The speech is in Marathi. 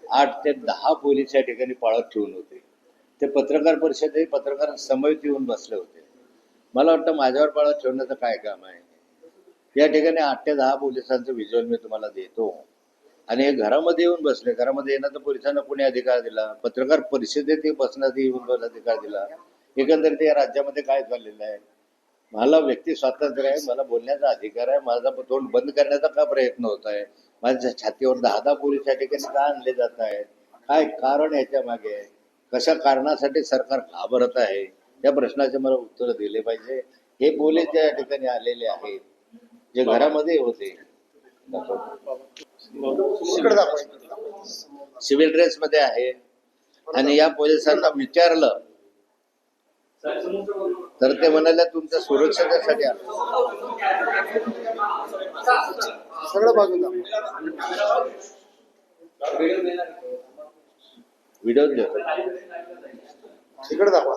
8 ते 10 पोलीस या ठिकाणी पाळत ठेवून होते. ते पत्रकार परिषदेत पत्रकार समवेत येऊन बसले होते. मला वाटतं माझ्यावर पाळत ठेवण्याचं काय काम आहे. या ठिकाणी 8 ते 10 पोलिसांचं व्हिज्युअल मी तुम्हाला देतो. आणि हे घरामध्ये येऊन बसले. घरामध्ये येण्याचा पोलिसांना कोणी अधिकार दिला? पत्रकार परिषदेत बसण्याचा येऊन अधिकार दिला? एकंदरीत या राज्यामध्ये काय चाललेलं आहे? मला व्यक्ती स्वातंत्र्य आहे, मला बोलण्याचा अधिकार आहे. माझा तोंड बंद करण्याचा का प्रयत्न होत आहे? माझ्या छातीवर 10 पोलीस या ठिकाणी का आणले जात आहेत? काय कारण याच्या मागे आहे? कशा कारणासाठी सरकार घाबरत आहे? या प्रश्नाचे मला उत्तर दिले पाहिजे. हे पोलीस ज्या ठिकाणी आलेले आहेत, जे घरामध्ये होते, सिव्हिल ड्रेस मध्ये आहे, आणि या पोलिसांना विचारलं तर ते म्हणाले तुमच्या सुरक्षेसाठी सगळं बाजूला व्हिडिओ देतो. इकडे दाखवा.